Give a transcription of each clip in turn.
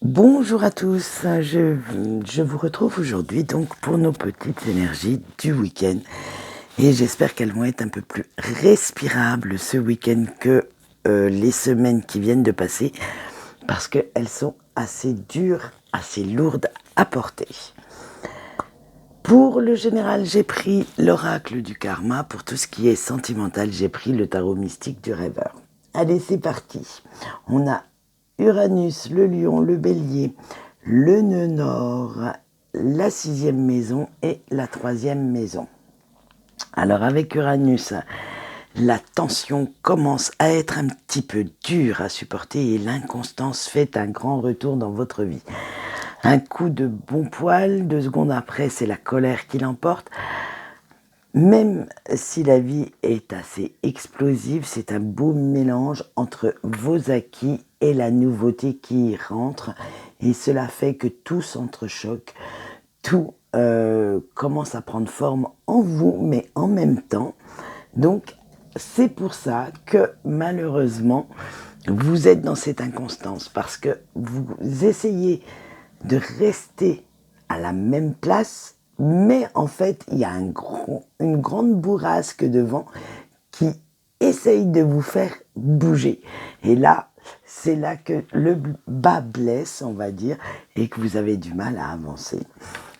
Bonjour à tous, je vous retrouve aujourd'hui donc pour nos petites énergies du week-end et j'espère qu'elles vont être un peu plus respirables ce week-end que les semaines qui viennent de passer parce qu'elles sont assez dures, assez lourdes à porter. Pour le général, j'ai pris l'oracle du karma. Pour tout ce qui est sentimental, j'ai pris le tarot mystique du rêveur. Allez, c'est parti. On a Uranus, le lion, le bélier, le nœud nord, la 6e maison et la 3e maison. Alors avec Uranus, la tension commence à être un petit peu dure à supporter et l'inconstance fait un grand retour dans votre vie. Un coup de bon poil, 2 secondes après, c'est la colère qui l'emporte. Même si la vie est assez explosive, c'est un beau mélange entre vos acquis et la nouveauté qui y rentre. Et cela fait que tout s'entrechoque, tout commence à prendre forme en vous, mais en même temps. Donc, c'est pour ça que malheureusement, vous êtes dans cette inconstance, parce que vous essayez de rester à la même place, mais en fait, il y a une grande bourrasque devant qui essaye de vous faire bouger. Et là, c'est là que le bas blesse, on va dire, et que vous avez du mal à avancer.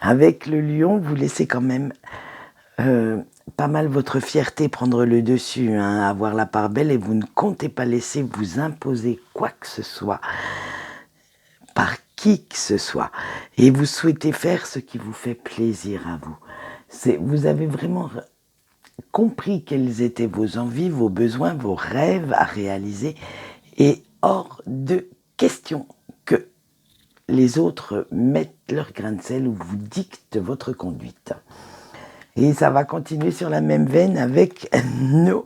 Avec le lion, vous laissez quand même pas mal votre fierté prendre le dessus, avoir la part belle, et vous ne comptez pas laisser vous imposer quoi que ce soit par qui que ce soit, et vous souhaitez faire ce qui vous fait plaisir à vous. Vous avez vraiment compris quelles étaient vos envies, vos besoins, vos rêves à réaliser, et hors de question que les autres mettent leur grain de sel ou vous dictent votre conduite. Et ça va continuer sur la même veine avec nos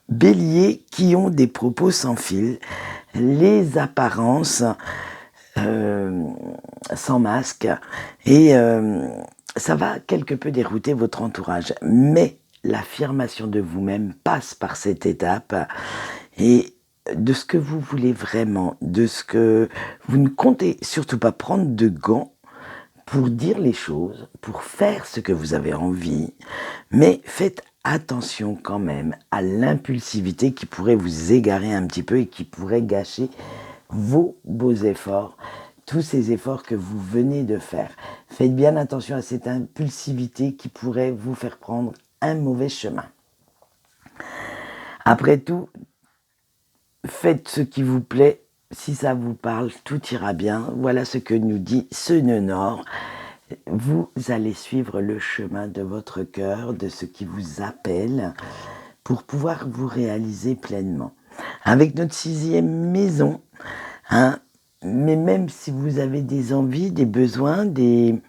béliers qui ont des propos sans fil, les apparences sans masque, et ça va quelque peu dérouter votre entourage. Mais l'affirmation de vous-même passe par cette étape, et de ce que vous voulez vraiment, de ce que vous ne comptez surtout pas prendre de gants pour dire les choses, pour faire ce que vous avez envie, mais faites attention quand même à l'impulsivité qui pourrait vous égarer un petit peu et qui pourrait gâcher vos beaux efforts, tous ces efforts que vous venez de faire. Faites bien attention à cette impulsivité qui pourrait vous faire prendre un mauvais chemin. Après tout, faites ce qui vous plaît, si ça vous parle, tout ira bien. Voilà ce que nous dit ce nœud nord. Vous allez suivre le chemin de votre cœur, de ce qui vous appelle, pour pouvoir vous réaliser pleinement. Avec notre 6e maison, mais même si vous avez des envies, des besoins, des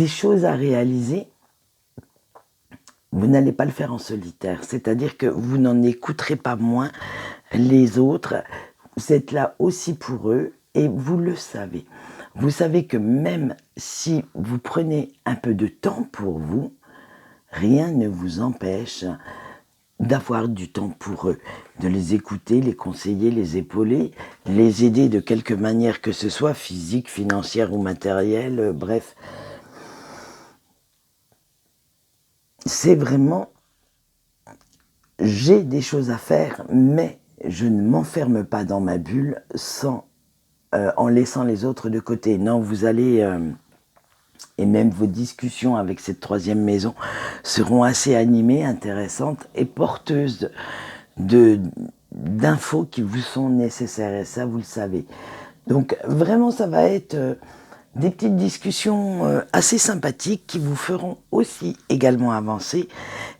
choses à réaliser, vous n'allez pas le faire en solitaire. C'est-à-dire que vous n'en écouterez pas moins les autres. Vous êtes là aussi pour eux et vous le savez. Vous savez que même si vous prenez un peu de temps pour vous, rien ne vous empêche d'avoir du temps pour eux, de les écouter, les conseiller, les épauler, les aider de quelque manière que ce soit, physique, financière ou matérielle, bref. C'est vraiment, j'ai des choses à faire, mais je ne m'enferme pas dans ma bulle en laissant les autres de côté. Non, vous allez... et même vos discussions avec cette 3e maison seront assez animées, intéressantes et porteuses d'infos qui vous sont nécessaires, et ça vous le savez. Donc vraiment ça va être des petites discussions assez sympathiques qui vous feront aussi également avancer,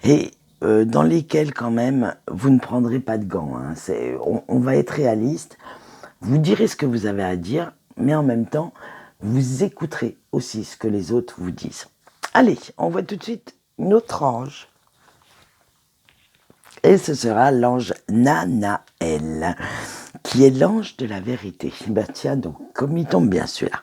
et dans lesquelles quand même vous ne prendrez pas de gants. On va être réaliste, vous direz ce que vous avez à dire, mais en même temps vous écouterez aussi ce que les autres vous disent. Allez, on voit tout de suite notre ange. Et ce sera l'ange Nanaël, qui est l'ange de la vérité. Ben tiens donc, comme il tombe bien celui-là.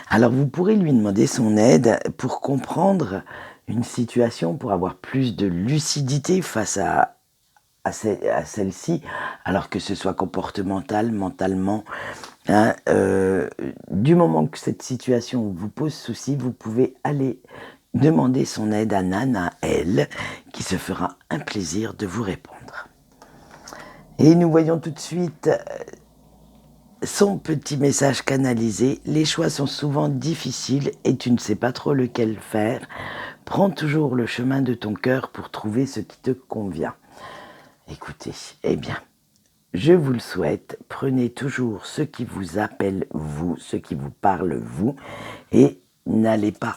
Alors vous pourrez lui demander son aide pour comprendre une situation, pour avoir plus de lucidité face à celle-ci, alors que ce soit comportemental, mentalement, Hein, du moment que cette situation vous pose souci, vous pouvez aller demander son aide à Nana, elle, qui se fera un plaisir de vous répondre. Et nous voyons tout de suite son petit message canalisé. Les choix sont souvent difficiles et tu ne sais pas trop lequel faire. Prends toujours le chemin de ton cœur pour trouver ce qui te convient. Écoutez, eh bien, je vous le souhaite. Prenez toujours ce qui vous appelle vous, ce qui vous parle vous, et n'allez pas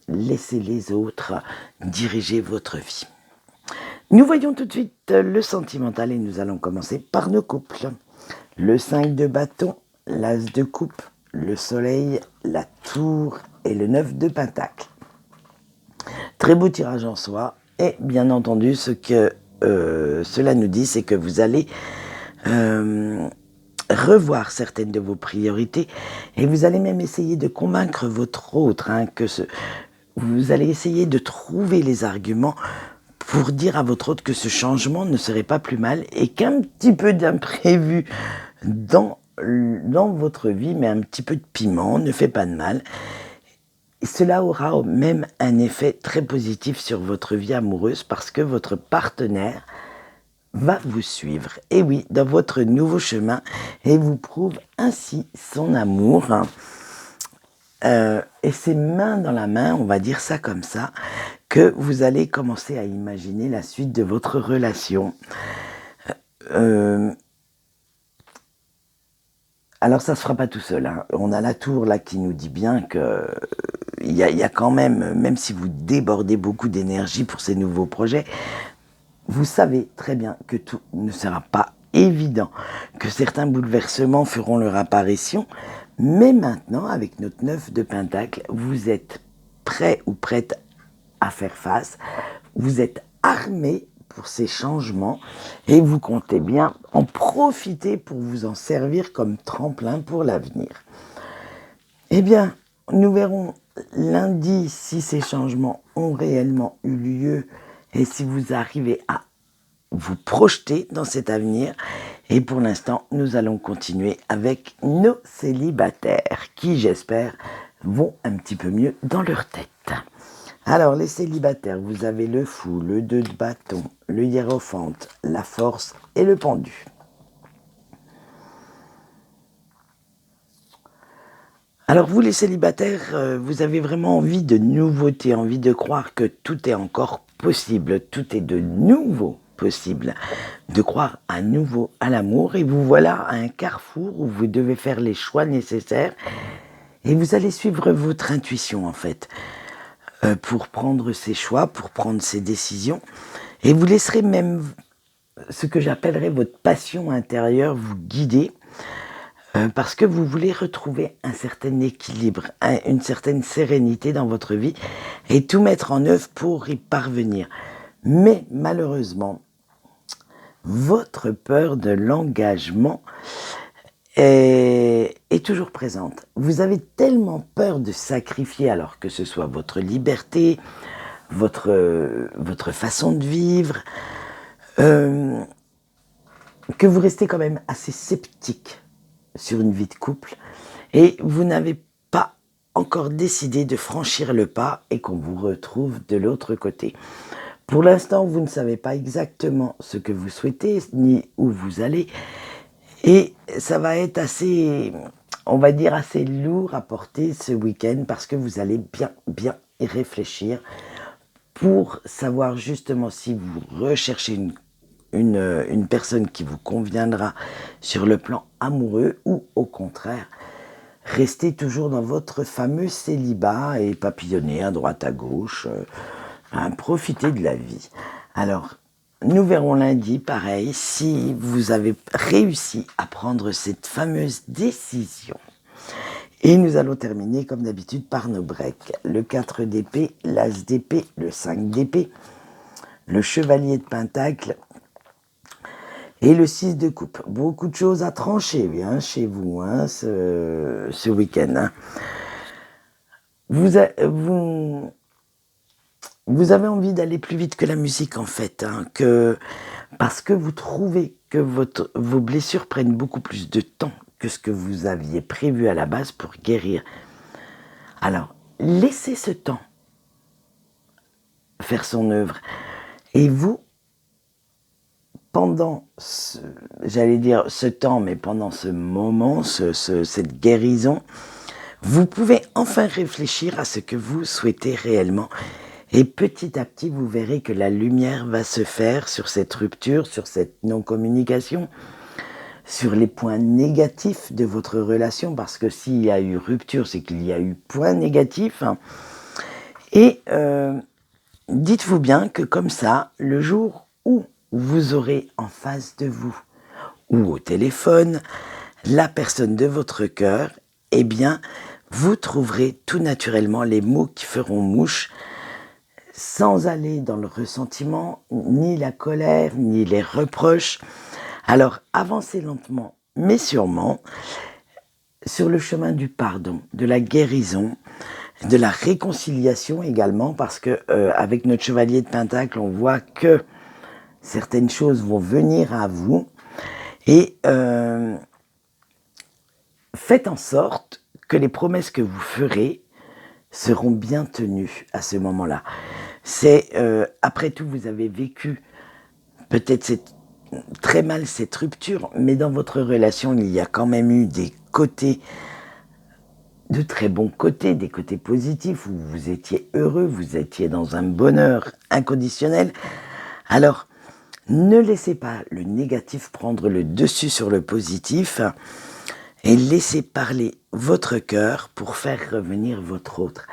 laisser les autres diriger votre vie. Nous voyons tout de suite le sentimental et nous allons commencer par nos couples. Le 5 de bâton, l'as de coupe, le soleil, la tour et le 9 de pentacle. Très beau tirage en soi et bien entendu ce que cela nous dit, c'est que vous allez revoir certaines de vos priorités et vous allez même essayer de convaincre votre autre, vous allez essayer de trouver les arguments pour dire à votre autre que ce changement ne serait pas plus mal et qu'un petit peu d'imprévu dans votre vie, mais un petit peu de piment ne fait pas de mal. Et cela aura même un effet très positif sur votre vie amoureuse parce que votre partenaire va vous suivre, et oui, dans votre nouveau chemin, et vous prouve ainsi son amour. Et c'est main dans la main, on va dire ça comme ça, que vous allez commencer à imaginer la suite de votre relation. Alors ça se fera pas tout seul, hein. On a la tour là qui nous dit bien que il y a quand même si vous débordez beaucoup d'énergie pour ces nouveaux projets, vous savez très bien que tout ne sera pas évident, que certains bouleversements feront leur apparition, mais maintenant, avec notre 9 de pentacle, vous êtes prêt ou prête à faire face, vous êtes armé pour ces changements et vous comptez bien en profiter pour vous en servir comme tremplin pour l'avenir. Eh bien, nous verrons lundi si ces changements ont réellement eu lieu et si vous arrivez à vous projeter dans cet avenir. Et pour l'instant, nous allons continuer avec nos célibataires qui, j'espère, vont un petit peu mieux dans leur tête. Alors, les célibataires, vous avez le fou, le 2 de bâton, le hiérophante, la force et le pendu. Alors vous les célibataires, vous avez vraiment envie de nouveauté, envie de croire que tout est encore possible, tout est de nouveau possible, de croire à nouveau à l'amour et vous voilà à un carrefour où vous devez faire les choix nécessaires et vous allez suivre votre intuition en fait pour prendre ces choix, pour prendre ces décisions et vous laisserez même ce que j'appellerais votre passion intérieure vous guider. Parce que vous voulez retrouver un certain équilibre, une certaine sérénité dans votre vie et tout mettre en œuvre pour y parvenir. Mais malheureusement, votre peur de l'engagement est toujours présente. Vous avez tellement peur de sacrifier, alors que ce soit votre liberté, votre façon de vivre, que vous restez quand même assez sceptique sur une vie de couple et vous n'avez pas encore décidé de franchir le pas et qu'on vous retrouve de l'autre côté. Pour l'instant, vous ne savez pas exactement ce que vous souhaitez ni où vous allez et ça va être assez, on va dire, assez lourd à porter ce week-end parce que vous allez bien y réfléchir pour savoir justement si vous recherchez une personne qui vous conviendra sur le plan amoureux ou au contraire, restez toujours dans votre fameux célibat et papillonnez à droite à gauche, profitez de la vie. Alors, nous verrons lundi, pareil, si vous avez réussi à prendre cette fameuse décision. Et nous allons terminer comme d'habitude par nos breaks. Le 4 d'épée, l'as d'épée, le 5 d'épée, le chevalier de pentacle, et le 6 de coupe. Beaucoup de choses à trancher chez vous ce week-end. Hein. Vous avez envie d'aller plus vite que la musique en fait. Parce que vous trouvez que vos blessures prennent beaucoup plus de temps que ce que vous aviez prévu à la base pour guérir. Alors, laissez ce temps faire son œuvre. Et vous, pendant ce temps, mais pendant ce moment, cette guérison, vous pouvez enfin réfléchir à ce que vous souhaitez réellement. Et petit à petit, vous verrez que la lumière va se faire sur cette rupture, sur cette non-communication, sur les points négatifs de votre relation, parce que s'il y a eu rupture, c'est qu'il y a eu point négatif. Et dites-vous bien que comme ça, le jour où vous aurez en face de vous, ou au téléphone, la personne de votre cœur, eh bien, vous trouverez tout naturellement les mots qui feront mouche, sans aller dans le ressentiment, ni la colère, ni les reproches. Alors, avancez lentement, mais sûrement, sur le chemin du pardon, de la guérison, de la réconciliation également, parce que avec notre chevalier de Pentacle, on voit que certaines choses vont venir à vous, et faites en sorte que les promesses que vous ferez seront bien tenues à ce moment-là. C'est, après tout, vous avez vécu peut-être très mal cette rupture, mais dans votre relation, il y a quand même eu des côtés, de très bons côtés, des côtés positifs, où vous étiez heureux, vous étiez dans un bonheur inconditionnel. Alors, ne laissez pas le négatif prendre le dessus sur le positif, et laissez parler votre cœur pour faire revenir votre autre.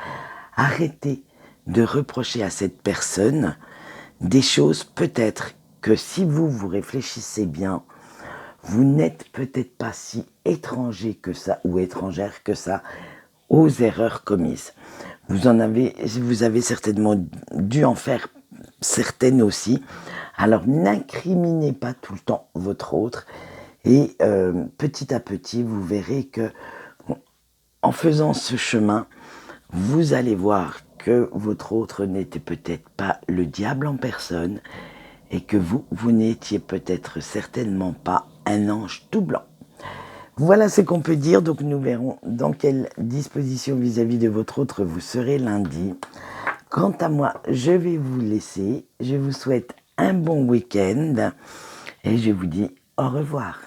Arrêtez de reprocher à cette personne des choses peut-être que si vous réfléchissez bien, vous n'êtes peut-être pas si étranger que ça ou étrangère que ça aux erreurs commises. Vous avez certainement dû en faire certaines aussi. Alors n'incriminez pas tout le temps votre autre, et petit à petit vous verrez que en faisant ce chemin, vous allez voir que votre autre n'était peut-être pas le diable en personne, et que vous n'étiez peut-être certainement pas un ange tout blanc. Voilà ce qu'on peut dire, donc nous verrons dans quelle disposition vis-à-vis de votre autre vous serez lundi. Quant à moi, je vais vous laisser, je vous souhaite un bon week-end, et je vous dis au revoir.